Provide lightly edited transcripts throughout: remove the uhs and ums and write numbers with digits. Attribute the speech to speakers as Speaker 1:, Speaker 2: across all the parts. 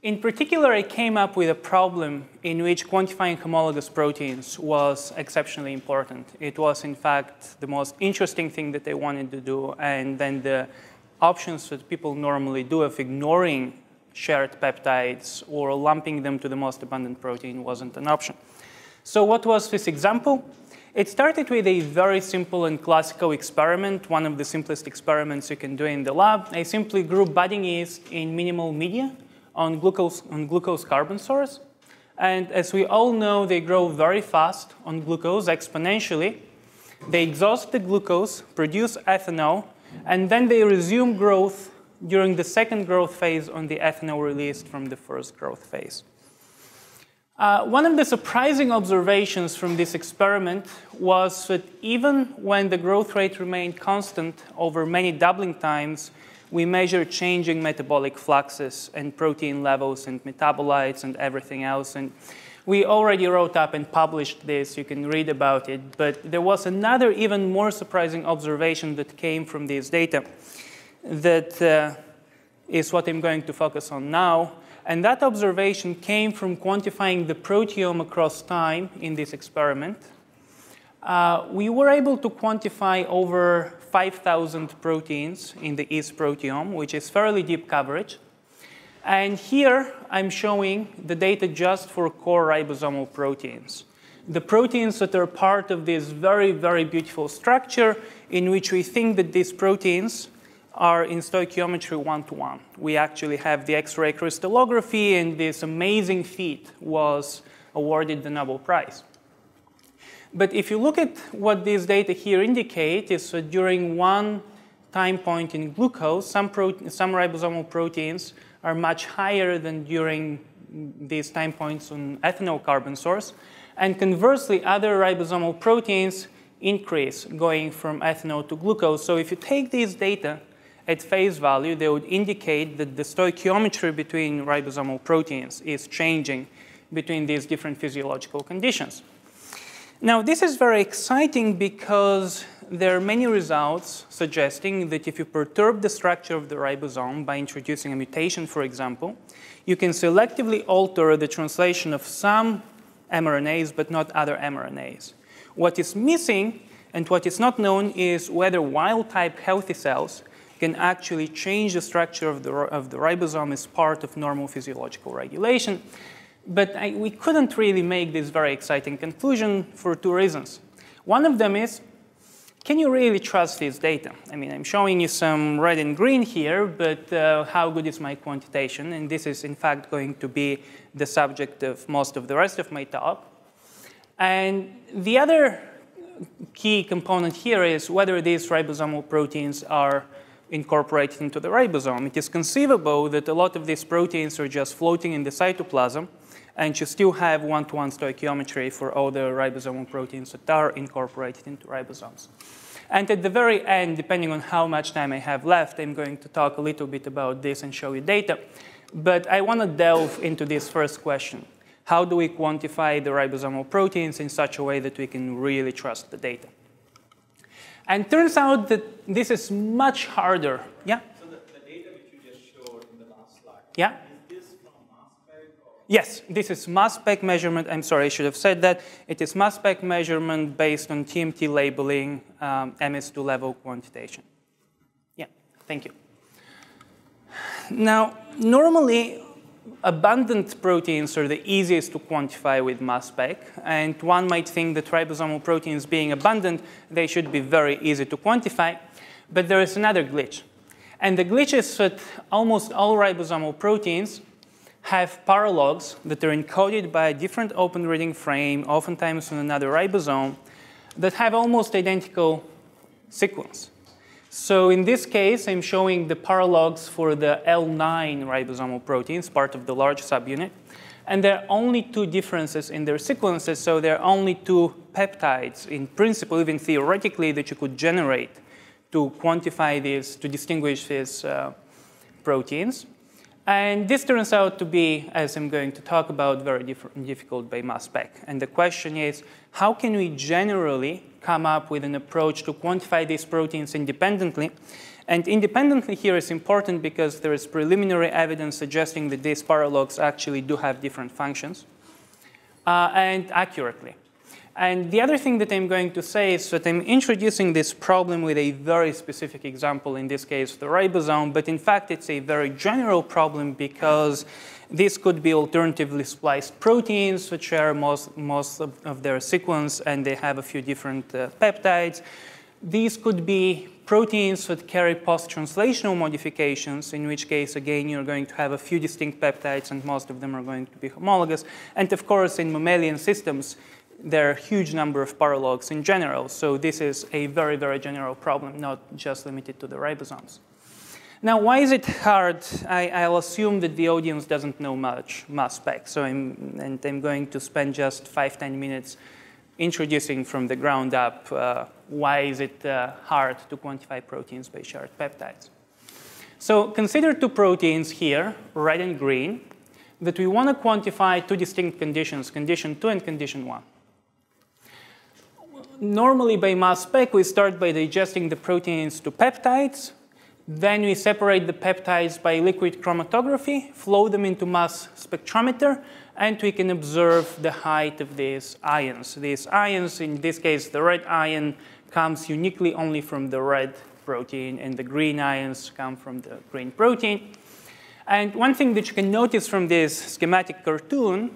Speaker 1: In particular, I came up with a problem in which quantifying homologous proteins was exceptionally important. It was, in fact, the most interesting thing that I wanted to do, and then the options that people normally do of ignoring shared peptides or lumping them to the most abundant protein wasn't an option. So what was this example? It started with a very simple and classical experiment, one of the simplest experiments you can do in the lab. I simply grew budding yeast in minimal media on glucose carbon source. And as we all know, they grow very fast on glucose exponentially. They exhaust the glucose, produce ethanol, and then they resume growth during the second growth phase on the ethanol released from the first growth phase. One of the surprising observations from this experiment was that even when the growth rate remained constant over many doubling times, we measured changing metabolic fluxes and protein levels and metabolites and everything else. And we already wrote up and published this. You can read about it. But there was another even more surprising observation that came from this data that is what I'm going to focus on now. And that observation came from quantifying the proteome across time in this experiment. We were able to quantify over 5,000 proteins in the yeast proteome, which is fairly deep coverage. And here I'm showing the data just for core ribosomal proteins, the proteins that are part of this very, very beautiful structure in which we think that these proteins are in stoichiometry 1-to-1. We actually have the X-ray crystallography, and this amazing feat was awarded the Nobel Prize. But if you look at what these data here indicate, is that during one time point in glucose, some ribosomal proteins are much higher than during these time points on ethanol carbon source. And conversely, other ribosomal proteins increase going from ethanol to glucose. So if you take these data at face value, they would indicate that the stoichiometry between ribosomal proteins is changing between these different physiological conditions. Now, this is very exciting because there are many results suggesting that if you perturb the structure of the ribosome by introducing a mutation, for example, you can selectively alter the translation of some mRNAs, but not other mRNAs. What is missing and what is not known is whether wild-type healthy cells can actually change the structure of the ribosome as part of normal physiological regulation. But we couldn't really make this very exciting conclusion for two reasons. One of them is, can you really trust this data? I mean, I'm showing you some red and green here, but how good is my quantitation? And this is, in fact, going to be the subject of most of the rest of my talk. And the other key component here is whether these ribosomal proteins are incorporated into the ribosome. It is conceivable that a lot of these proteins are just floating in the cytoplasm, and you still have one-to-one stoichiometry for all the ribosomal proteins that are incorporated into ribosomes. And at the very end, depending on how much time I have left, I'm going to talk a little bit about this and show you data. But I want to delve into this first question. How do we quantify the ribosomal proteins in such a way that we can really trust the data? And it turns out that this is much harder. Yeah?
Speaker 2: So the data which you just showed in the last slide,
Speaker 1: yeah?
Speaker 2: is this from mass-spec?
Speaker 1: Yes, this is mass-spec measurement. I'm sorry, I should have said that. It is mass-spec measurement based on TMT labeling, MS2 level quantitation. Yeah, thank you. Now, normally, abundant proteins are the easiest to quantify with mass-spec, and one might think that ribosomal proteins being abundant, they should be very easy to quantify, but there is another glitch. And the glitch is that almost all ribosomal proteins have paralogs that are encoded by a different open reading frame, oftentimes on another ribosome, that have almost identical sequence. So in this case, I'm showing the paralogs for the L9 ribosomal proteins, part of the large subunit. And there are only two differences in their sequences, so there are only two peptides, in principle, even theoretically, that you could generate to quantify these, to distinguish these proteins. And this turns out to be, as I'm going to talk about, very difficult by mass spec. And the question is, how can we generally come up with an approach to quantify these proteins independently? And independently here is important because there is preliminary evidence suggesting that these paralogs actually do have different functions, and accurately. And the other thing that I'm going to say is that I'm introducing this problem with a very specific example, in this case the ribosome, but in fact it's a very general problem because this could be alternatively spliced proteins which share most of their sequence and they have a few different peptides. These could be proteins that carry post-translational modifications, in which case, again, you're going to have a few distinct peptides and most of them are going to be homologous. And of course, in mammalian systems, there are a huge number of paralogs in general. So this is a very, very general problem, not just limited to the ribosomes. Now, why is it hard? I'll assume that the audience doesn't know much mass-spec. So I'm going to spend just 5–10 minutes introducing from the ground up why is it hard to quantify proteins by shared peptides. So consider two proteins here, red and green, that we want to quantify two distinct conditions, condition 2 and condition 1. Normally, by mass spec, we start by digesting the proteins to peptides. Then we separate the peptides by liquid chromatography, flow them into mass spectrometer, and we can observe the height of these ions. These ions, in this case, the red ion comes uniquely only from the red protein, and the green ions come from the green protein. And one thing that you can notice from this schematic cartoon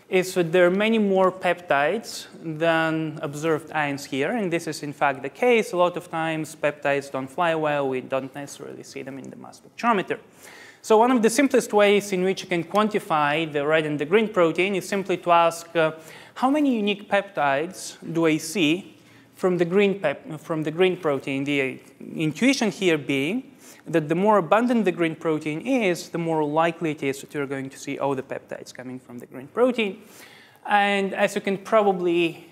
Speaker 1: is that there are many more peptides than observed ions here. And this is, in fact, the case. A lot of times, peptides don't fly well. We don't necessarily see them in the mass spectrometer. So one of the simplest ways in which you can quantify the red and the green protein is simply to ask, how many unique peptides do I see from the green protein? The intuition here being that the more abundant the green protein is, the more likely it is that you're going to see all the peptides coming from the green protein. And as you can probably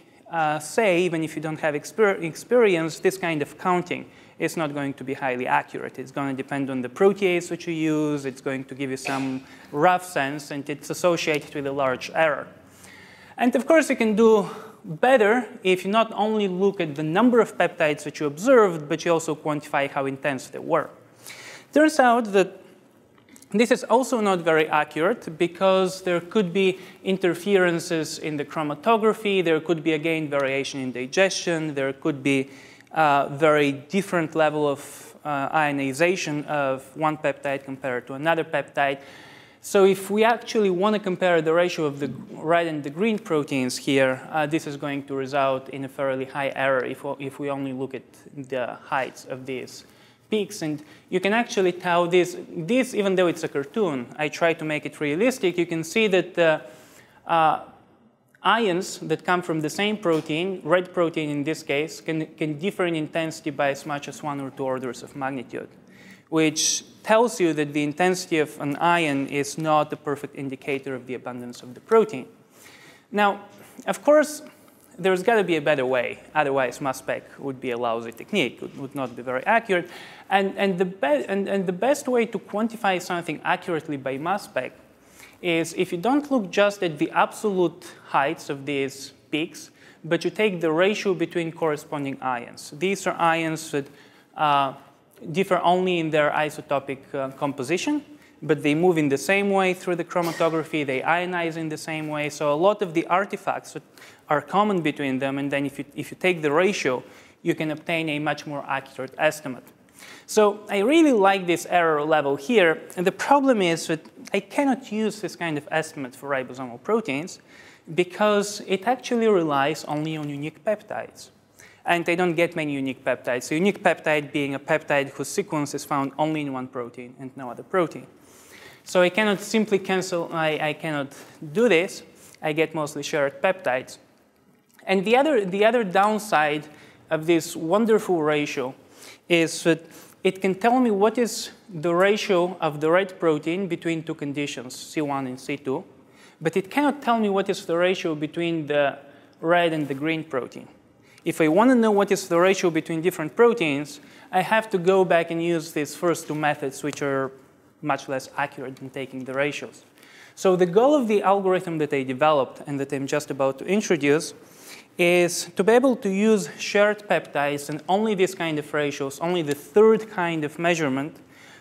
Speaker 1: say, even if you don't have experience, this kind of counting is not going to be highly accurate. It's going to depend on the protease that you use. It's going to give you some rough sense, and it's associated with a large error. And of course, you can do better if you not only look at the number of peptides that you observed, but you also quantify how intense they were. Turns out that this is also not very accurate because there could be interferences in the chromatography. There could be, again, variation in digestion. There could be very different level of ionization of one peptide compared to another peptide. So if we actually want to compare the ratio of the red and the green proteins here, this is going to result in a fairly high error if we only look at the heights of these peaks. And you can actually tell this, even though it's a cartoon, I try to make it realistic. You can see that ions that come from the same protein, red protein in this case, can differ in intensity by as much as 1 or 2 orders of magnitude, which tells you that the intensity of an ion is not a perfect indicator of the abundance of the protein. Now, of course, there's got to be a better way. Otherwise, mass spec would be a lousy technique. It would not be very accurate. And the best way to quantify something accurately by mass spec is if you don't look just at the absolute heights of these peaks, but you take the ratio between corresponding ions. These are ions that differ only in their isotopic composition, but they move in the same way through the chromatography. They ionize in the same way. So a lot of the artifacts are common between them. And then if you take the ratio, you can obtain a much more accurate estimate. So I really like this error level here. And the problem is that I cannot use this kind of estimate for ribosomal proteins because it actually relies only on unique peptides. And I don't get many unique peptides. A unique peptide being a peptide whose sequence is found only in one protein and no other protein. So I cannot simply cancel, I cannot do this. I get mostly shared peptides. And the other downside of this wonderful ratio is that it can tell me what is the ratio of the red protein between two conditions, C1 and C2. But it cannot tell me what is the ratio between the red and the green protein. If I want to know what is the ratio between different proteins, I have to go back and use these first two methods, which are much less accurate than taking the ratios. So the goal of the algorithm that I developed and that I'm just about to introduce is to be able to use shared peptides and only this kind of ratios, only the third kind of measurement,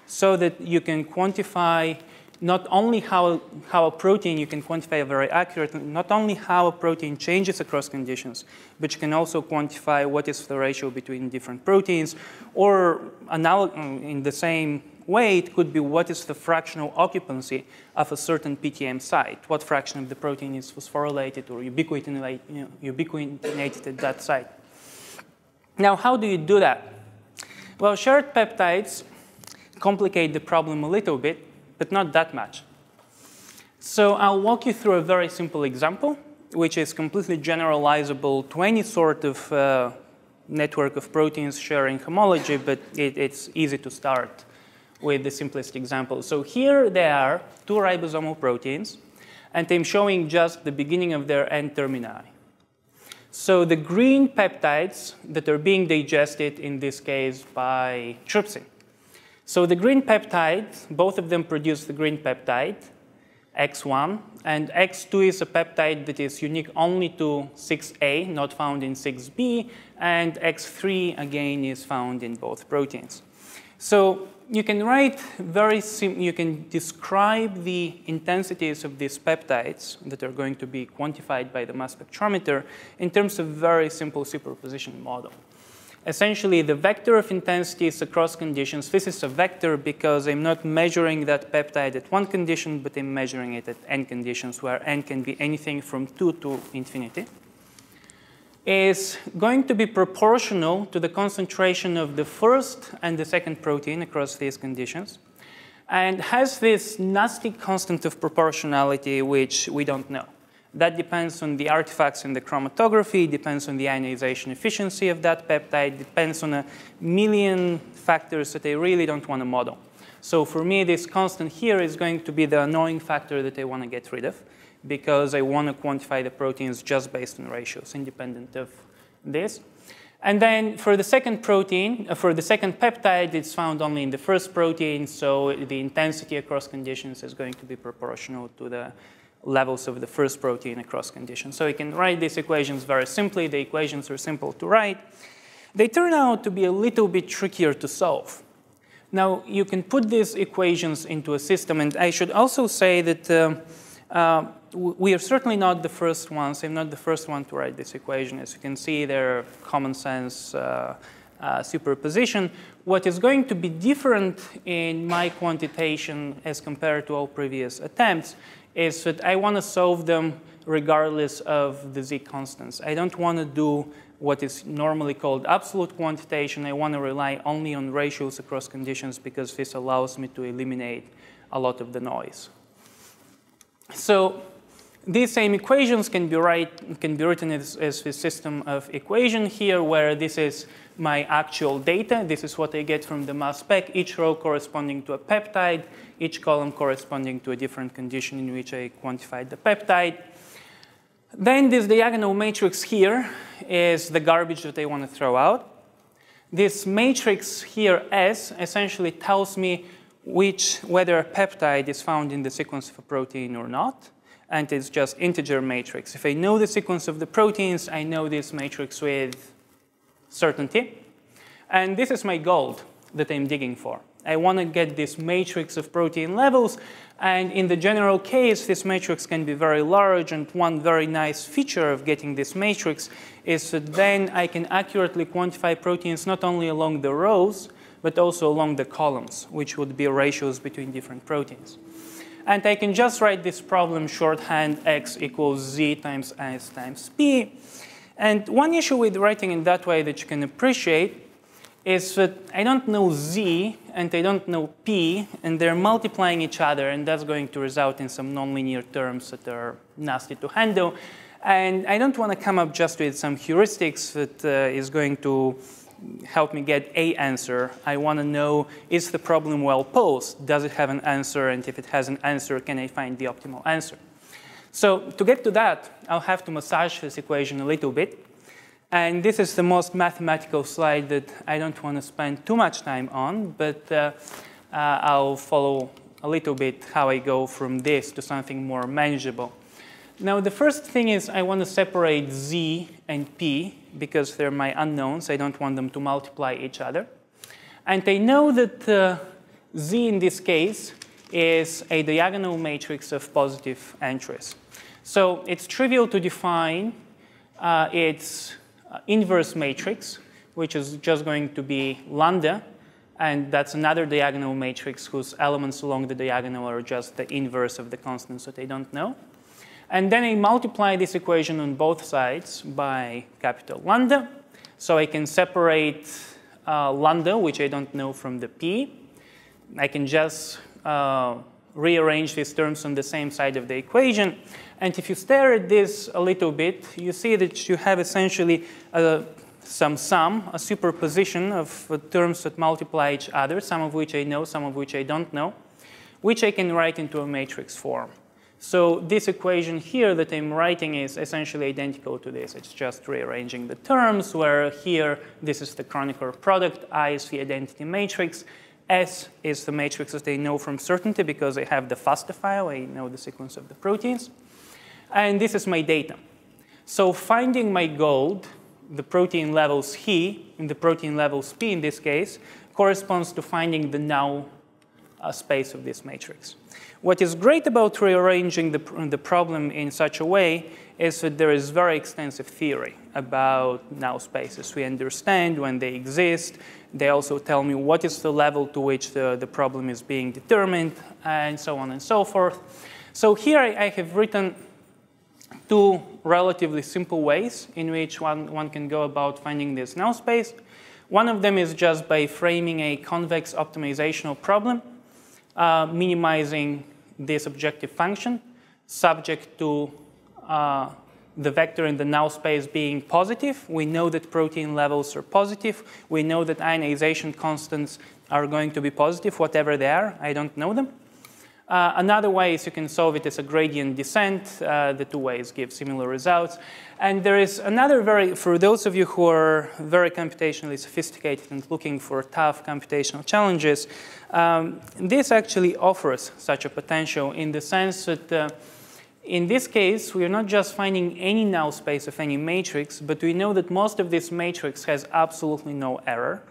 Speaker 1: so that you can quantify not only how a protein, you can quantify very accurately, not only how a protein changes across conditions, but you can also quantify what is the ratio between different proteins, or in the same way, it could be what is the fractional occupancy of a certain PTM site, what fraction of the protein is phosphorylated or ubiquitinated at that site. Now, how do you do that? Well, shared peptides complicate the problem a little bit, but not that much. So I'll walk you through a very simple example, which is completely generalizable to any sort of network of proteins sharing homology, but it's easy to start with the simplest example. So here there are two ribosomal proteins, and I'm showing just the beginning of their N termini. So the green peptides that are being digested, in this case, by trypsin. So the green peptide, both of them produce the green peptide, X1, and X2 is a peptide that is unique only to 6A, not found in 6B, and X3, again, is found in both proteins. So you can you can describe the intensities of these peptides that are going to be quantified by the mass spectrometer in terms of very simple superposition model. Essentially, the vector of intensities across conditions, this is a vector because I'm not measuring that peptide at one condition, but I'm measuring it at n conditions, where n can be anything from 2 to infinity, is going to be proportional to the concentration of the first and the second protein across these conditions, and has this nasty constant of proportionality, which we don't know. That depends on the artifacts in the chromatography, depends on the ionization efficiency of that peptide, depends on a million factors that I really don't want to model. So for me, this constant here is going to be the annoying factor that I want to get rid of, because I want to quantify the proteins just based on ratios, independent of this. And then for the second protein, for the second peptide, it's found only in the first protein, so the intensity across conditions is going to be proportional to the levels of the first protein across conditions. So you can write these equations very simply. The equations are simple to write. They turn out to be a little bit trickier to solve. Now, you can put these equations into a system, and I should also say that we are certainly not the first ones. I'm not the first one to write this equation. As you can see, they're common sense superposition. What is going to be different in my quantitation as compared to all previous attempts is that I want to solve them regardless of the z constants. I don't want to do what is normally called absolute quantitation. I want to rely only on ratios across conditions because this allows me to eliminate a lot of the noise. So these same equations can be written as a system of equation here, where this is my actual data. This is what I get from the mass spec, each row corresponding to a peptide, each column corresponding to a different condition in which I quantified the peptide. Then this diagonal matrix here is the garbage that I want to throw out. This matrix here, S, essentially tells me whether a peptide is found in the sequence of a protein or not. And it's just integer matrix. If I know the sequence of the proteins, I know this matrix with certainty. And this is my gold that I'm digging for. I want to get this matrix of protein levels. And in the general case, this matrix can be very large. And one very nice feature of getting this matrix is that then I can accurately quantify proteins not only along the rows, but also along the columns, which would be ratios between different proteins. And I can just write this problem shorthand x equals z times s times p. And one issue with writing in that way that you can appreciate is that I don't know z and I don't know p, and they're multiplying each other, and that's going to result in some nonlinear terms that are nasty to handle. And I don't want to come up just with some heuristics that is going to help me get a answer. I want to know, is the problem well posed? Does it have an answer? And if it has an answer, can I find the optimal answer? So to get to that, I'll have to massage this equation a little bit. And this is the most mathematical slide that I don't want to spend too much time on, but I'll follow a little bit how I go from this to something more manageable. Now, the first thing is I want to separate Z and P because they're my unknowns. I don't want them to multiply each other. And I know that Z in this case is a diagonal matrix of positive entries. So it's trivial to define its inverse matrix, which is just going to be lambda. And that's another diagonal matrix whose elements along the diagonal are just the inverse of the constants that I don't know. And then I multiply this equation on both sides by capital lambda. So I can separate lambda, which I don't know, from the P. I can just rearrange these terms on the same side of the equation. And if you stare at this a little bit, you see that you have essentially some sum, a superposition of terms that multiply each other, some of which I know, some of which I don't know, which I can write into a matrix form. So this equation here that I'm writing is essentially identical to this. It's just rearranging the terms, where here this is the Kronecker product, I is the identity matrix, S is the matrix that I know from certainty because I have the FASTA file, I know the sequence of the proteins. And this is my data. So finding my gold, the protein levels He, and the protein levels P in this case, corresponds to finding the null space of this matrix. What is great about rearranging the problem in such a way is that there is very extensive theory about null spaces. We understand when they exist. They also tell me what is the level to which the problem is being determined, and so on and so forth. So here I have written two relatively simple ways in which one can go about finding this null space. One of them is just by framing a convex optimizational problem, minimizing this objective function, subject to the vector in the null space being positive. We know that protein levels are positive. We know that ionization constants are going to be positive, whatever they are. I don't know them. Another way is you can solve it as a gradient descent. The two ways give similar results. And there is another for those of you who are very computationally sophisticated and looking for tough computational challenges, this actually offers such a potential in the sense that in this case, we are not just finding any null space of any matrix, but we know that most of this matrix has absolutely no error.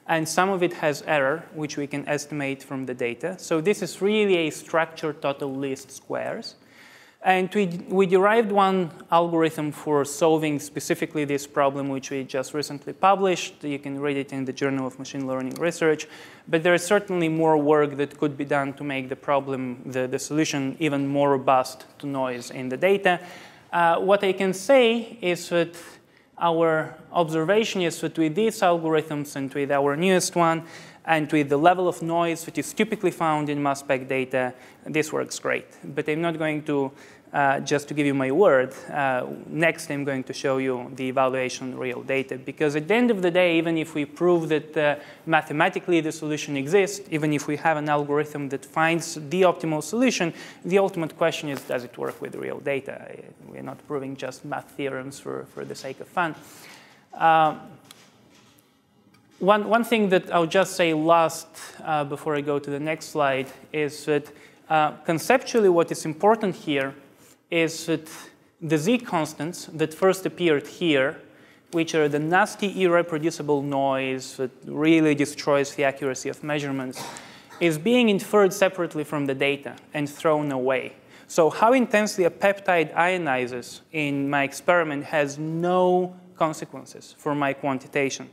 Speaker 1: And some of it has error, which we can estimate from the data. So this is really a structured total least squares. And we derived one algorithm for solving specifically this problem, which we just recently published. You can read it in the Journal of Machine Learning Research. But there is certainly more work that could be done to make the problem, the solution, even more robust to noise in the data. What I can say is that our observation is that with these algorithms and with our newest one, and with the level of noise that is typically found in mass-spec data, this works great. But I'm not going to, just to give you my word, next I'm going to show you the evaluation of real data. Because at the end of the day, even if we prove that mathematically the solution exists, even if we have an algorithm that finds the optimal solution, the ultimate question is, does it work with real data? We're not proving just math theorems for the sake of fun. One thing that I'll just say last before I go to the next slide is that conceptually what is important here is that the Z constants that first appeared here, which are the nasty irreproducible noise that really destroys the accuracy of measurements, is being inferred separately from the data and thrown away. So how intensely a peptide ionizes in my experiment has no consequences for my quantitation.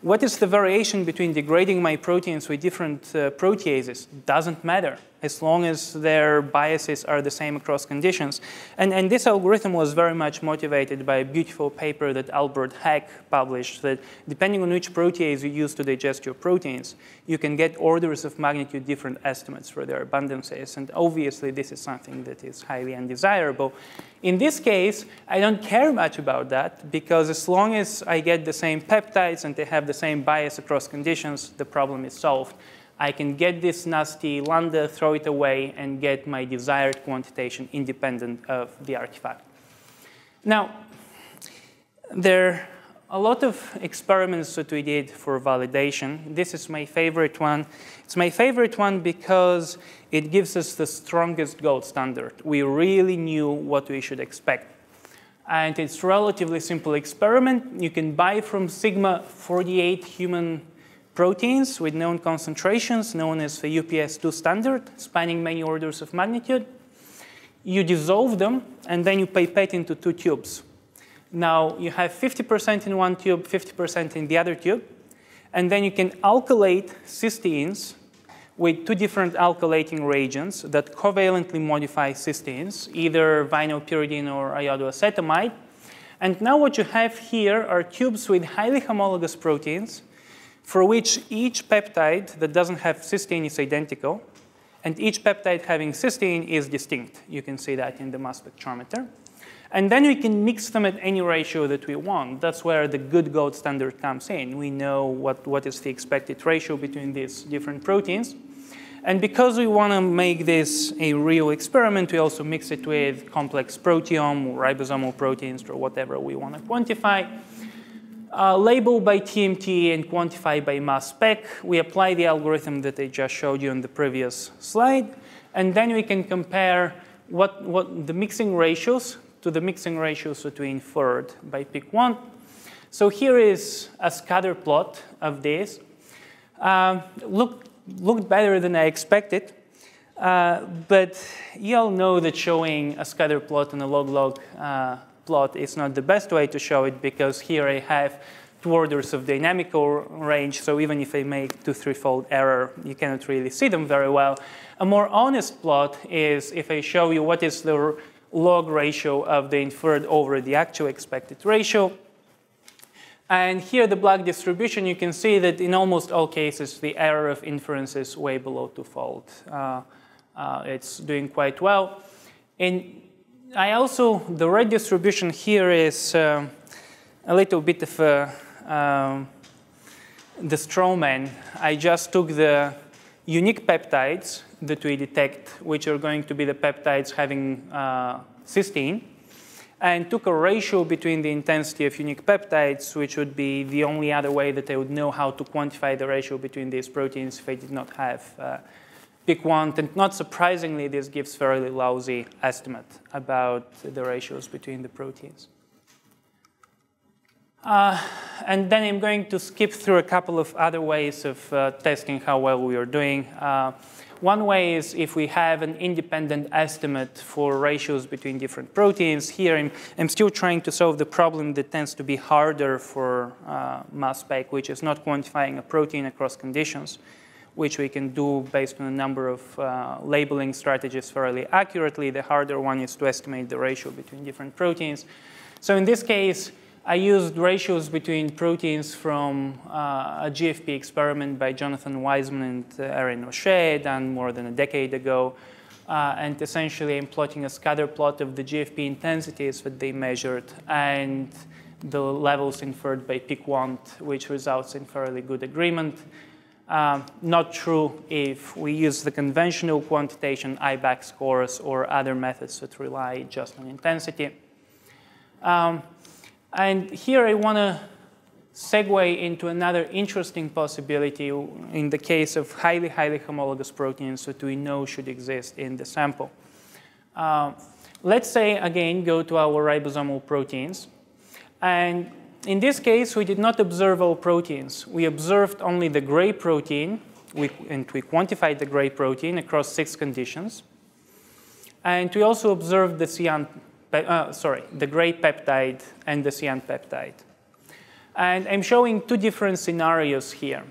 Speaker 1: What is the variation between degrading my proteins with different proteases? Doesn't matter, as long as their biases are the same across conditions. And this algorithm was very much motivated by a beautiful paper that Albert Heck published, that depending on which protease you use to digest your proteins, you can get orders of magnitude different estimates for their abundances. And obviously, this is something that is highly undesirable. In this case, I don't care much about that, because as long as I get the same peptides and they have the same bias across conditions, the problem is solved. I can get this nasty lambda, throw it away, and get my desired quantitation independent of the artifact. Now, there a lot of experiments that we did for validation. This is my favorite one. It's my favorite one because it gives us the strongest gold standard. We really knew what we should expect. And it's a relatively simple experiment. You can buy from Sigma 48 human proteins with known concentrations, known as the UPS2 standard, spanning many orders of magnitude. You dissolve them, and then you pipette into 2 tubes. Now, you have 50% in one tube, 50% in the other tube. And then you can alkylate cysteines with 2 different alkylating reagents that covalently modify cysteines, either vinylpyridine or iodoacetamide. And now what you have here are tubes with highly homologous proteins for which each peptide that doesn't have cysteine is identical, and each peptide having cysteine is distinct. You can see that in the mass spectrometer. And then we can mix them at any ratio that we want. That's where the good gold standard comes in. We know what is the expected ratio between these different proteins. And because we want to make this a real experiment, we also mix it with complex proteome, ribosomal proteins, or whatever we want to quantify. Label by TMT and quantify by mass-spec. We apply the algorithm that I just showed you on the previous slide. And then we can compare what the mixing ratios to the mixing ratios that we inferred by HIquant. So here is a scatter plot of this. Looked better than I expected. But you all know that showing a scatter plot and a log-log plot is not the best way to show it, because here I have 2 orders of dynamical range. So even if I make 2-3-fold error, you cannot really see them very well. A more honest plot is if I show you what is the log ratio of the inferred over the actual expected ratio. And here, the black distribution, you can see that in almost all cases, the error of inference is way below 2-fold. It's doing quite well. And the red distribution here is a little bit of the straw man. I just took the unique peptides that we detect, which are going to be the peptides having cysteine, and took a ratio between the intensity of unique peptides, which would be the only other way that I would know how to quantify the ratio between these proteins if I did not have HIquant. And not surprisingly, this gives fairly lousy estimate about the ratios between the proteins. And then I'm going to skip through a couple of other ways of testing how well we are doing. One way is if we have an independent estimate for ratios between different proteins. Here, I'm still trying to solve the problem that tends to be harder for mass-spec, which is not quantifying a protein across conditions, which we can do based on a number of labeling strategies fairly accurately. The harder one is to estimate the ratio between different proteins. So in this case, I used ratios between proteins from a GFP experiment by Jonathan Wiseman and Erin O'Shea, done more than a decade ago. And essentially, I'm plotting a scatter plot of the GFP intensities that they measured and the levels inferred by HIquant, which results in fairly good agreement. Not true if we use the conventional quantitation, IBAC scores, or other methods that rely just on intensity. And here I want to segue into another interesting possibility in the case of highly, highly homologous proteins that we know should exist in the sample. Let's say, again, go to our ribosomal proteins. And in this case, we did not observe all proteins. We observed only the gray protein, and we quantified the gray protein across 6 conditions. And we also observed the the gray peptide and the cyan peptide. And I'm showing 2 different scenarios here.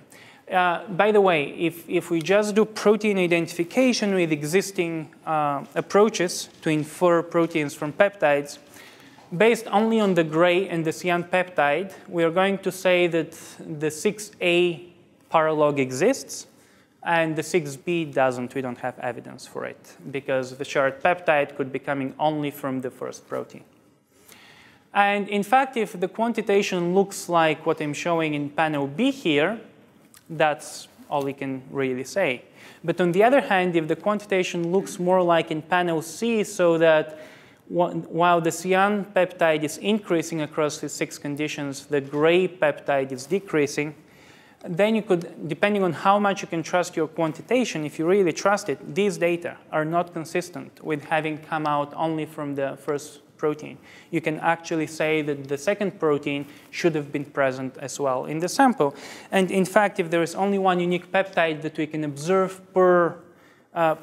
Speaker 1: By the way, if we just do protein identification with existing approaches to infer proteins from peptides, based only on the gray and the cyan peptide, we are going to say that the 6A paralog exists, and the 6B doesn't. We don't have evidence for it, because the shared peptide could be coming only from the first protein. And in fact, if the quantitation looks like what I'm showing in panel B here, that's all we can really say. But on the other hand, if the quantitation looks more like in panel C, so that while the cyan peptide is increasing across the 6 conditions, the gray peptide is decreasing. Then you could, depending on how much you can trust your quantitation, if you really trust it, these data are not consistent with having come out only from the first protein. You can actually say that the second protein should have been present as well in the sample. And in fact, if there is only one unique peptide that we can observe per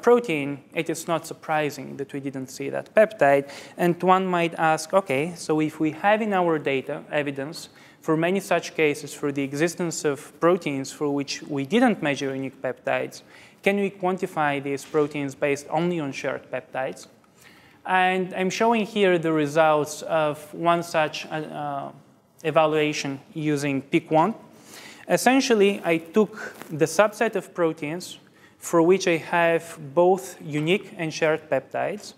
Speaker 1: protein, it is not surprising that we didn't see that peptide. And one might ask, OK, so if we have in our data evidence for many such cases for the existence of proteins for which we didn't measure unique peptides, can we quantify these proteins based only on shared peptides? And I'm showing here the results of one such evaluation using HIquant. Essentially, I took the subset of proteins for which I have both unique and shared peptides,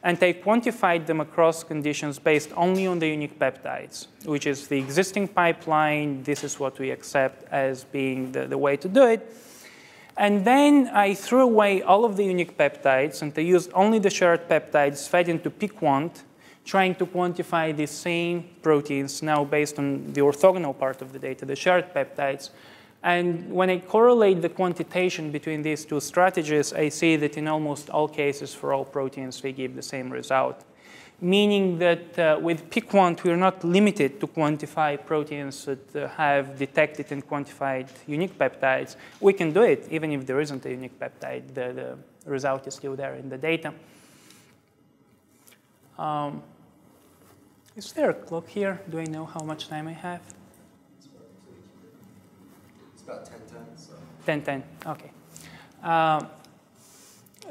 Speaker 1: and I quantified them across conditions based only on the unique peptides, which is the existing pipeline. This is what we accept as being the way to do it. And then I threw away all of the unique peptides, and I used only the shared peptides fed into HIquant, trying to quantify the same proteins now based on the orthogonal part of the data, the shared peptides. And when I correlate the quantitation between these two strategies, I see that in almost all cases for all proteins, we give the same result. Meaning that with HIquant, we're not limited to quantify proteins that have detected and quantified unique peptides. We can do it even if there isn't a unique peptide. The result is still there in the data. Is there a clock here? Do I know how much time I have?
Speaker 3: It's about 10:10. So.
Speaker 1: 10:10, OK.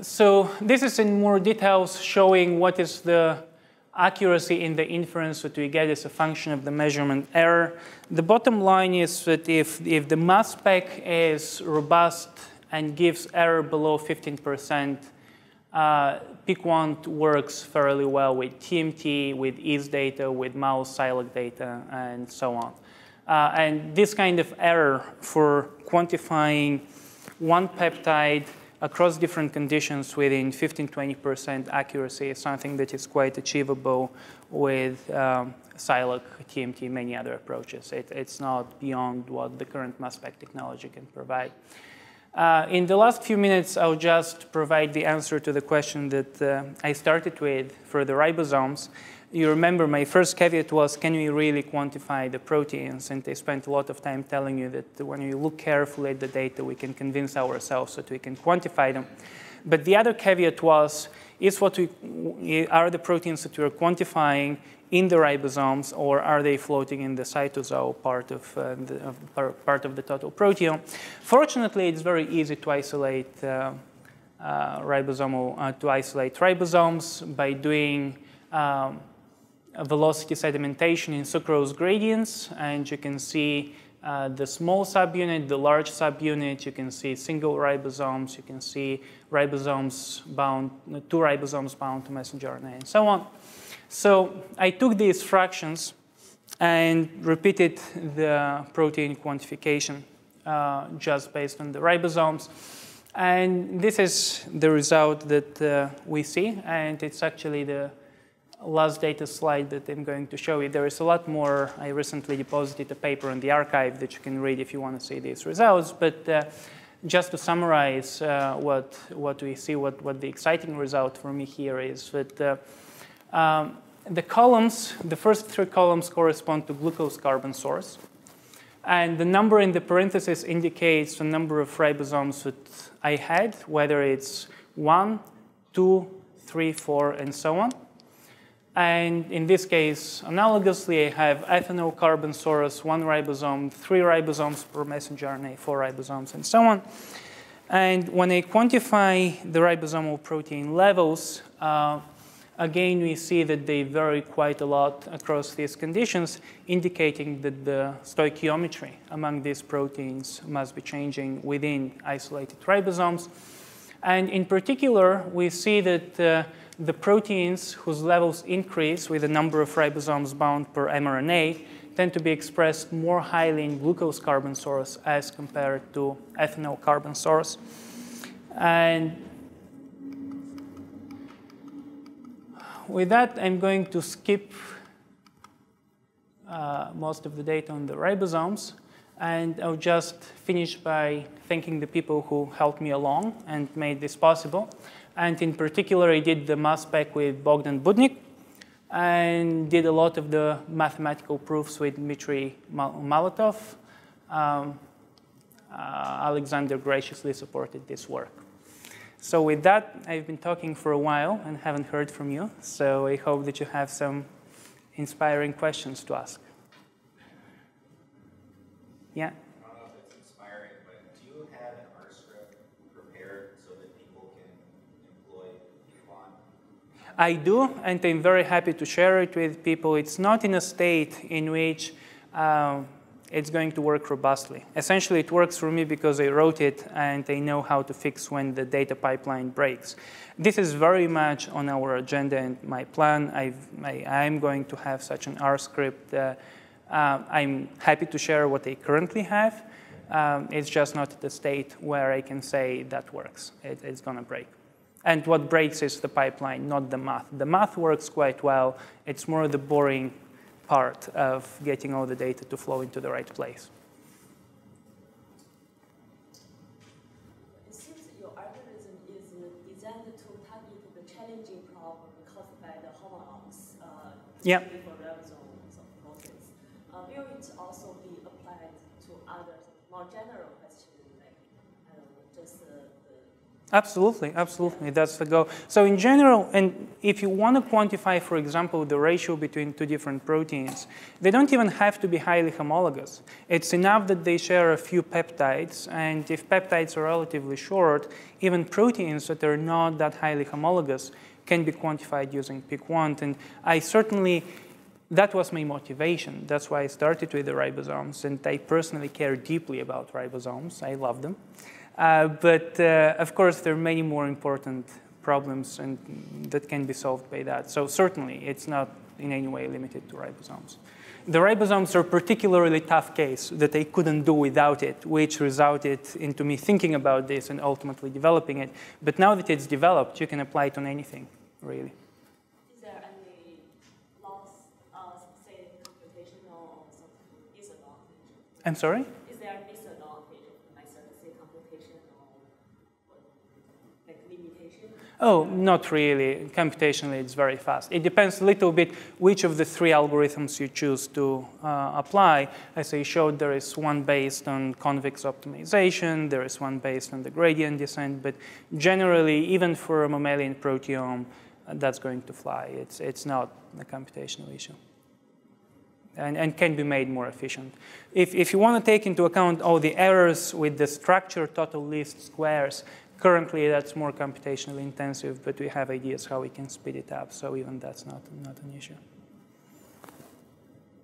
Speaker 1: So this is in more details showing what is the accuracy in the inference that we get as a function of the measurement error. The bottom line is that if the mass-spec is robust and gives error below 15%, HIquant works fairly well with TMT, with yeast data, with mouse silac data, and so on. And this kind of error for quantifying one peptide across different conditions within 15–20% accuracy is something that is quite achievable with silac, TMT, many other approaches. It's not beyond what the current mass-spec technology can provide. In the last few minutes, I'll just provide the answer to the question that I started with for the ribosomes. You remember my first caveat was, can we really quantify the proteins? And I spent a lot of time telling you that when we look carefully at the data, we can convince ourselves that we can quantify them. But the other caveat was, are the proteins that we're quantifying in the ribosomes, or are they floating in the cytosol part of the total proteome? Fortunately, it's very easy to isolate ribosomes by doing velocity sedimentation in sucrose gradients, and you can see the small subunit, the large subunit. You can see single ribosomes. You can see ribosomes bound, 2 ribosomes bound to messenger RNA, and so on. So I took these fractions and repeated the protein quantification just based on the ribosomes. And this is the result that we see, and it's actually the last data slide that I'm going to show you. There is a lot more. I recently deposited a paper in the archive that you can read if you want to see these results. But just to summarize what we see, what the exciting result for me here is that the columns, the first 3 columns correspond to glucose carbon source. And the number in the parentheses indicates the number of ribosomes that I had, whether it's 1, 2, 3, 4, and so on. And in this case, analogously, I have ethanol carbon source, 1 ribosome, 3 ribosomes per messenger RNA, 4 ribosomes, and so on. And when I quantify the ribosomal protein levels, again, we see that they vary quite a lot across these conditions, indicating that the stoichiometry among these proteins must be changing within isolated ribosomes. And in particular, we see that the proteins whose levels increase with the number of ribosomes bound per mRNA tend to be expressed more highly in glucose carbon source as compared to ethanol carbon source. And with that, I'm going to skip most of the data on the ribosomes. And I'll just finish by thanking the people who helped me along and made this possible. And in particular, I did the mass-spec with Bogdan Budnik and did a lot of the mathematical proofs with Dmitry Malatov. Alexander graciously supported this work. So with that, I've been talking for a while and haven't heard from you. So I hope that you have some inspiring questions to ask. Yeah?
Speaker 4: I don't know if it's inspiring, but do you have an R script prepared so that people can employ HIquant?
Speaker 1: I do, and I'm very happy to share it with people. It's not in a state in which it's going to work robustly. Essentially, it works for me because I wrote it and I know how to fix when the data pipeline breaks. This is very much on our agenda and my plan. I'm going to have such an R script. I'm happy to share what I currently have. It's just not at the state where I can say that works. It's going to break. And what breaks is the pipeline, not the math. The math works quite well. It's more the boring part of getting all the data to flow into the right place.
Speaker 5: It seems that your algorithm is designed to tap into the challenging problem caused by the homologous
Speaker 1: Yeah.
Speaker 5: for ribosomes of proteins. Will it also be applied to other more general questions, like, I don't know, just the
Speaker 1: Absolutely, absolutely, that's the goal. So in general, and if you want to quantify, for example, the ratio between two different proteins, they don't even have to be highly homologous. It's enough that they share a few peptides, and if peptides are relatively short, even proteins that are not that highly homologous can be quantified using HIquant. And I certainly, that was my motivation. That's why I started with the ribosomes, and I personally care deeply about ribosomes. I love them. But of course, there are many more important problems and that can be solved by that. So certainly, it's not in any way limited to ribosomes. The ribosomes are a particularly tough case that I couldn't do without it, which resulted into me thinking about this and ultimately developing it. But now that it's developed, you can apply it on anything, really.
Speaker 5: Is there any loss, say, computational or some disadvantage?
Speaker 1: I'm sorry?
Speaker 5: Is there a disadvantage of the method, say, computation or like limitation?
Speaker 1: Oh, not really. Computationally, it's very fast. It depends a little bit which of the three algorithms you choose to apply. As I showed, there is one based on convex optimization. There is one based on the gradient descent. But generally, even for a mammalian proteome, that's going to fly. It's not a computational issue. And can be made more efficient. If you want to take into account all the errors with the structure total least squares, currently that's more computationally intensive, but we have ideas how we can speed it up, so even that's not an issue.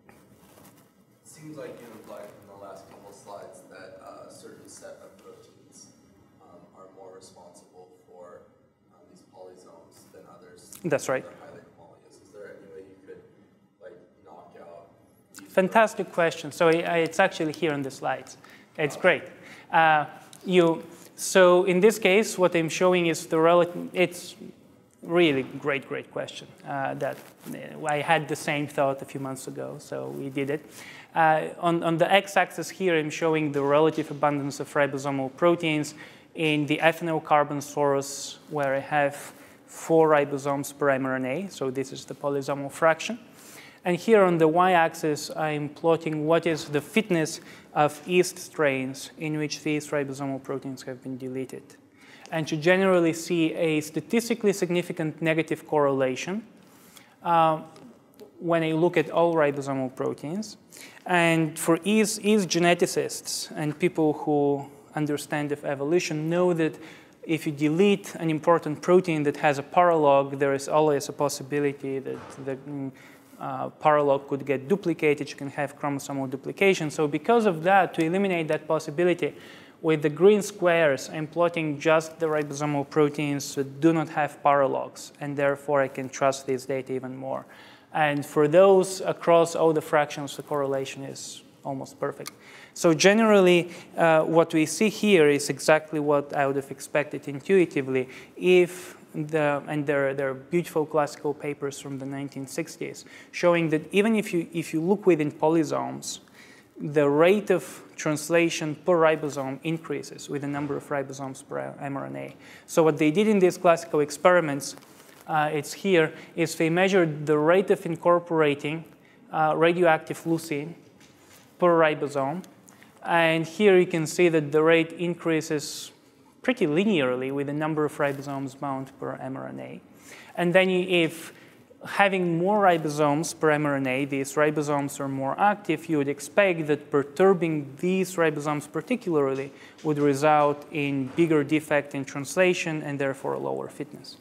Speaker 3: It seems like you implied in the last couple of slides that a certain set of proteins are more responsible for these polysomes than others.
Speaker 1: That's right.
Speaker 3: Is there any way you could knock out these?
Speaker 1: Fantastic question. So it's actually here on the slides. It's great. So in this case, what I'm showing is the relative. It's really great question. That I had the same thought a few months ago, so we did it. On the x-axis here, I'm showing the relative abundance of ribosomal proteins in the ethanol carbon source, where I have 4 ribosomes per mRNA. So this is the polysomal fraction. And here on the y-axis, I'm plotting what is the fitness of yeast strains in which these ribosomal proteins have been deleted. And to generally see a statistically significant negative correlation when I look at all ribosomal proteins. And for yeast geneticists and people who understand of evolution know that if you delete an important protein that has a paralog, there is always a possibility that the paralog could get duplicated. You can have chromosomal duplication. So because of that, to eliminate that possibility, with the green squares, I'm plotting just the ribosomal proteins that do not have paralogs, and therefore I can trust this data even more. And for those across all the fractions, the correlation is almost perfect. So generally, what we see here is exactly what I would have expected intuitively if and there are beautiful classical papers from the 1960s showing that even if you look within polysomes, the rate of translation per ribosome increases with the number of ribosomes per mRNA. So what they did in these classical experiments, it's here, is they measured the rate of incorporating radioactive leucine per ribosome. And here you can see that the rate increases pretty linearly with the number of ribosomes bound per mRNA. And then if having more ribosomes per mRNA, these ribosomes are more active, you would expect that perturbing these ribosomes particularly would result in bigger defect in translation and therefore lower fitness.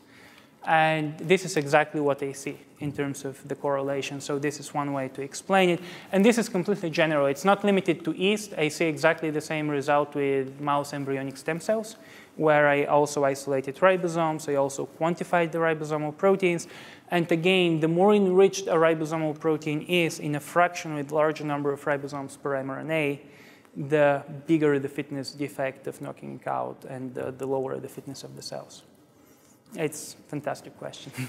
Speaker 1: And this is exactly what they see in terms of the correlation. So this is one way to explain it. And this is completely general. It's not limited to yeast. I see exactly the same result with mouse embryonic stem cells, where I also isolated ribosomes. I also quantified the ribosomal proteins. And again, the more enriched a ribosomal protein is in a fraction with larger number of ribosomes per mRNA, the bigger the fitness defect of knocking it out and the lower the fitness of the cells. It's a fantastic question.
Speaker 2: So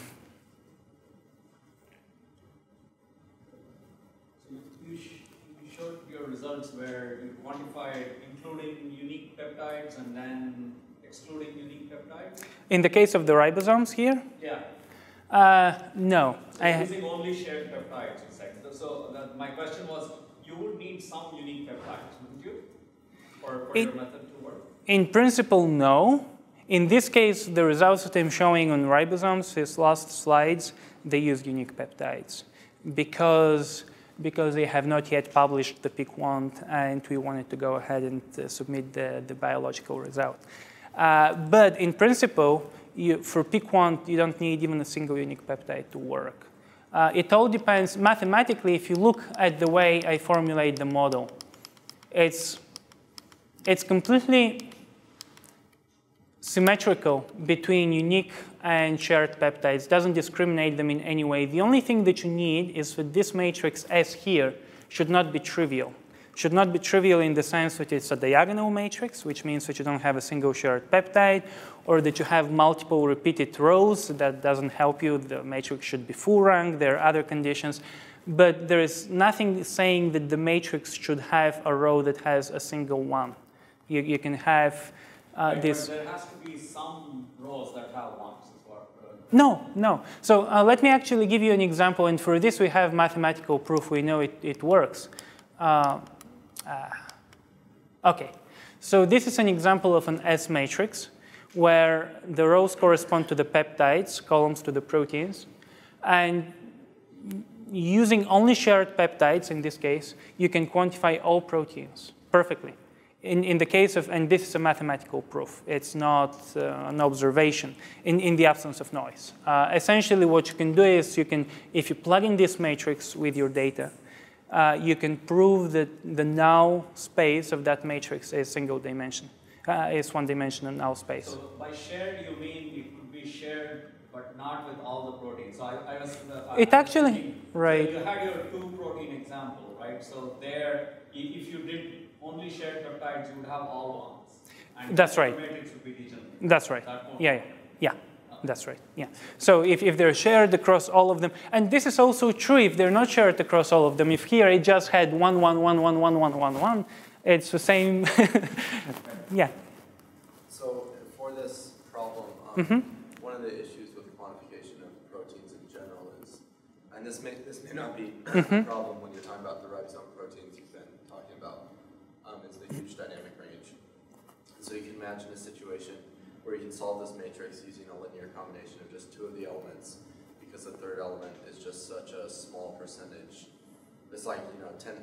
Speaker 2: you showed your results where you quantified including unique peptides and then excluding unique peptides?
Speaker 1: In the case of the ribosomes here?
Speaker 2: Yeah.
Speaker 1: No.
Speaker 2: So using only shared peptides, you said. So my question was, you would need some unique peptides, wouldn't you, for your method to work?
Speaker 1: In principle, no. In this case, the results that I'm showing on ribosomes, these last slides, they use unique peptides because they have not yet published the HIquant, and we wanted to go ahead and submit the biological result. But in principle, for HIquant, you don't need even a single unique peptide to work. It all depends. Mathematically, if you look at the way I formulate the model, it's completely symmetrical between unique and shared peptides, doesn't discriminate them in any way. The only thing that you need is that this matrix S here should not be trivial. Should not be trivial in the sense that it's a diagonal matrix, which means that you don't have a single shared peptide, or that you have multiple repeated rows. That doesn't help you. The matrix should be full rank. There are other conditions. But there is nothing saying that the matrix should have a row that has a single one. You can have this.
Speaker 2: There has to be some rows that have ones.
Speaker 1: No. So let me actually give you an example. And for this, we have mathematical proof. We know it works. OK. So this is an example of an S matrix where the rows correspond to the peptides, columns to the proteins. And using only shared peptides, in this case, you can quantify all proteins perfectly. In the case of, and this is a mathematical proof, it's not an observation in the absence of noise. Essentially, what you can do is if you plug in this matrix with your data, you can prove that the null space of that matrix is single dimension, is one-dimensional null space.
Speaker 2: So by shared, you mean it could be shared, but not with all the proteins. So I was thinking,
Speaker 1: right.
Speaker 2: So you had your 2-protein example, right? So there, if you did only shared peptides, you would have all ones. And
Speaker 1: that's right.
Speaker 2: The matrix would be degenerate.
Speaker 1: That's right. Yeah. That's right. Yeah. So if they're shared across all of them, and this is also true if they're not shared across all of them. If here it just had 1, 1, 1, 1, 1, 1, 1, 1, it's the same. Yeah.
Speaker 3: So for this problem, one of the issues with quantification of proteins in general is, and this may not be a problem when you're talking about the ribosome proteins you've been talking about, is the huge dynamic range. So you can imagine a situation where you can solve this matrix using a linear combination of just 2 of the elements, because the third element is just such a small percentage. It's like,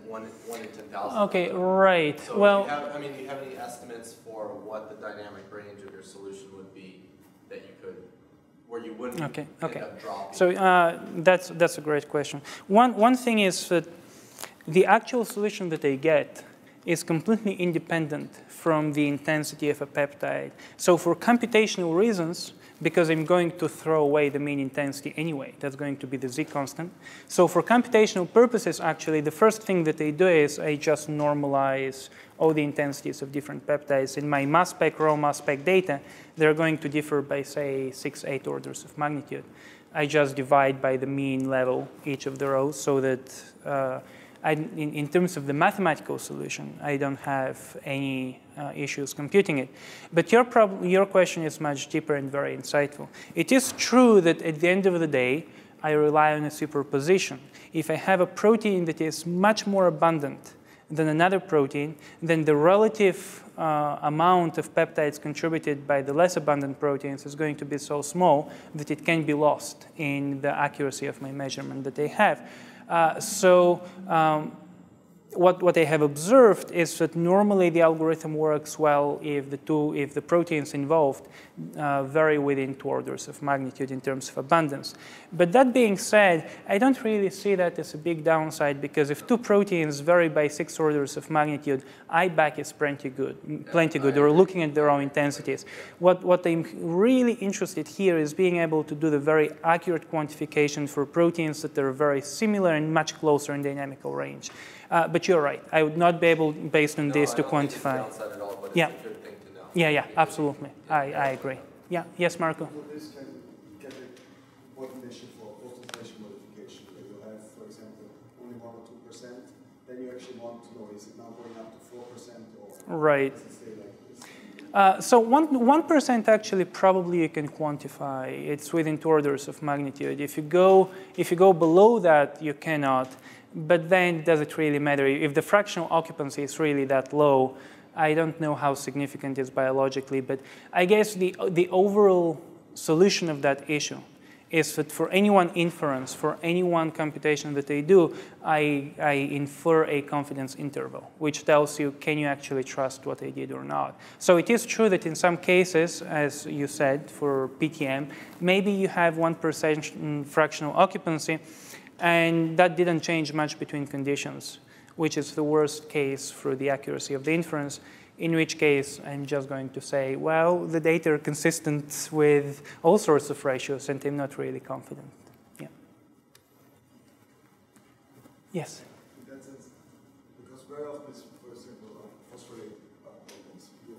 Speaker 3: 1 in 10,000.
Speaker 1: Okay, right.
Speaker 3: So
Speaker 1: well,
Speaker 3: do you have any estimates for what the dynamic range of your solution would be that you could, where you wouldn't end up dropping?
Speaker 1: So that's a great question. One thing is that the actual solution that I get is completely independent from the intensity of a peptide. So for computational reasons, because I'm going to throw away the mean intensity anyway. That's going to be the Z constant. So for computational purposes, actually, the first thing that I do is I just normalize all the intensities of different peptides. In my mass-spec, raw mass-spec data, they're going to differ by, say, 6, 8 orders of magnitude. I just divide by the mean level each of the rows so that in terms of the mathematical solution, I don't have any issues computing it. But your question is much deeper and very insightful. It is true that at the end of the day, I rely on a superposition. If I have a protein that is much more abundant than another protein, then the relative amount of peptides contributed by the less abundant proteins is going to be so small that it can be lost in the accuracy of my measurement that I have. What I have observed is that normally the algorithm works well if the proteins involved vary within 2 orders of magnitude in terms of abundance. But that being said, I don't really see that as a big downside, because if 2 proteins vary by 6 orders of magnitude, IBAC is plenty good. Or looking at their own intensities. What I'm really interested here is being able to do the very accurate quantification for proteins that are very similar and much closer in dynamical range. But you're right. I would not be able, based on this, to quantify.
Speaker 3: It's a downside at all, but
Speaker 1: Yeah.
Speaker 3: it's a good thing to know.
Speaker 1: Yeah, absolutely. I agree. Yeah, yes, Marco?
Speaker 6: So this can get a motivation for post-translational modification. Where you have, for example, only 1 or 2%, then you actually want to know, is it now going up to 4% or
Speaker 1: Right.
Speaker 6: does it stay like this?
Speaker 1: So 1% actually probably you can quantify. It's within 2 orders of magnitude. If you go below that, you cannot. But then does it really matter? If the fractional occupancy is really that low, I don't know how significant it is biologically. But I guess the overall solution of that issue is that for any one inference, for any one computation that they do, I infer a confidence interval, which tells you, can you actually trust what I did or not? So it is true that in some cases, as you said, for PTM, maybe you have 1% fractional occupancy, and that didn't change much between conditions, which is the worst case for the accuracy of the inference, in which case I'm just going to say, well, the data are consistent with all sorts of ratios, and I'm not really confident. Yeah. Yes?
Speaker 6: In that sense, because very often it's, for example, phosphorylate proteins. You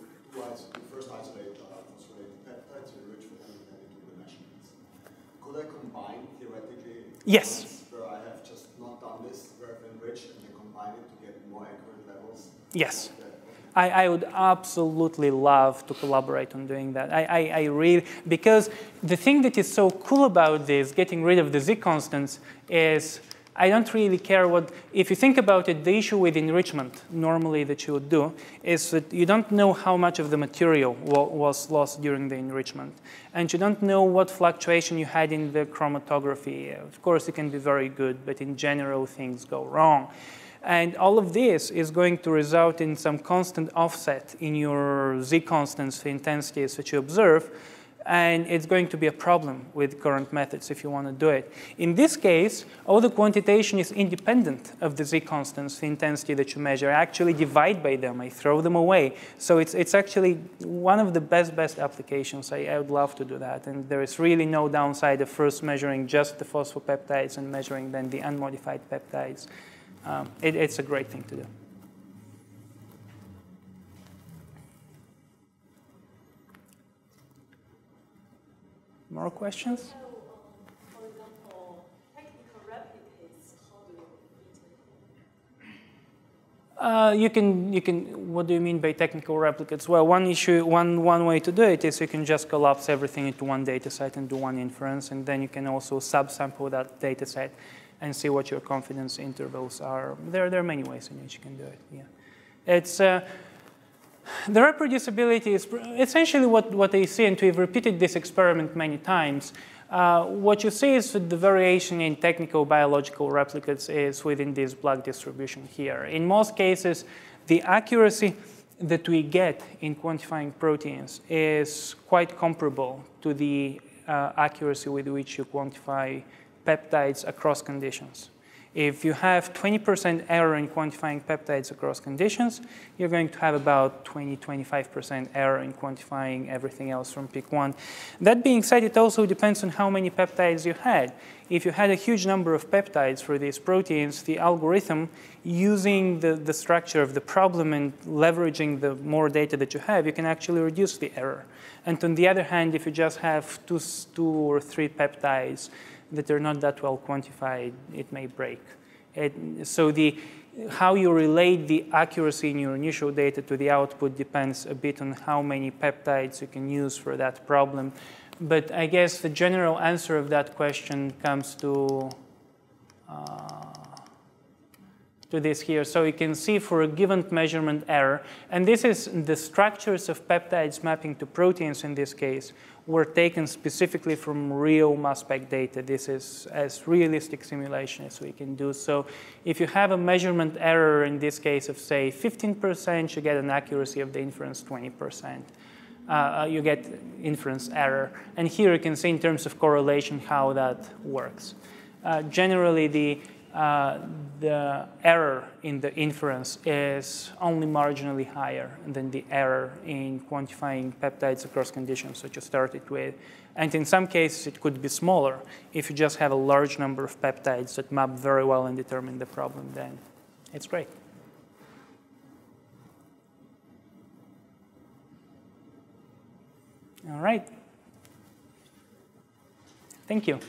Speaker 6: first isolate phosphorylated peptides, you enrich for them, and then you do the measurements. Could I combine, theoretically,
Speaker 1: Yes.
Speaker 6: where I have just not done this, where I've enriched, and then combine it to get more accurate levels?
Speaker 1: Yes. I would absolutely love to collaborate on doing that. I really, because the thing that is so cool about this, getting rid of the Z constants, is I don't really care what, if you think about it, the issue with enrichment normally that you would do is that you don't know how much of the material was lost during the enrichment. And you don't know what fluctuation you had in the chromatography. Of course, it can be very good, but in general, things go wrong. And all of this is going to result in some constant offset in your Z constants for intensities that you observe. And it's going to be a problem with current methods if you want to do it. In this case, all the quantitation is independent of the Z constants, the intensity that you measure. I actually divide by them. I throw them away. So it's actually one of the best applications. I would love to do that. And there is really no downside of first measuring just the phosphopeptides and measuring then the unmodified peptides. It's a great thing to do. More questions?
Speaker 5: So, for example, technical replicates, how do you
Speaker 1: You can. What do you mean by technical replicates? Well, one way to do it is you can just collapse everything into one data set and do one inference, and then you can also subsample that data set and see what your confidence intervals are. There are many ways in which you can do it. Yeah, it's the reproducibility is essentially what I see, and we've repeated this experiment many times. What you see is that the variation in technical biological replicates is within this block distribution here. In most cases, the accuracy that we get in quantifying proteins is quite comparable to the accuracy with which you quantify peptides across conditions. If you have 20% error in quantifying peptides across conditions, you're going to have about 20–25% error in quantifying everything else from peak 1. That being said, it also depends on how many peptides you had. If you had a huge number of peptides for these proteins, the algorithm, using the structure of the problem and leveraging the more data that you have, you can actually reduce the error. And on the other hand, if you just have two or three peptides that are not that well quantified, it may break. So how you relate the accuracy in your initial data to the output depends a bit on how many peptides you can use for that problem. But I guess the general answer of that question comes to this here. So you can see for a given measurement error, and this is the structures of peptides mapping to proteins in this case, were taken specifically from real mass-spec data. This is as realistic simulation as we can do. So if you have a measurement error in this case of, say, 15%, you get an accuracy of the inference 20%. You get inference error. And here you can see in terms of correlation how that works. Generally, the error in the inference is only marginally higher than the error in quantifying peptides across conditions that you started with. And in some cases, it could be smaller. If you just have a large number of peptides that map very well and determine the problem, then it's great. All right. Thank you.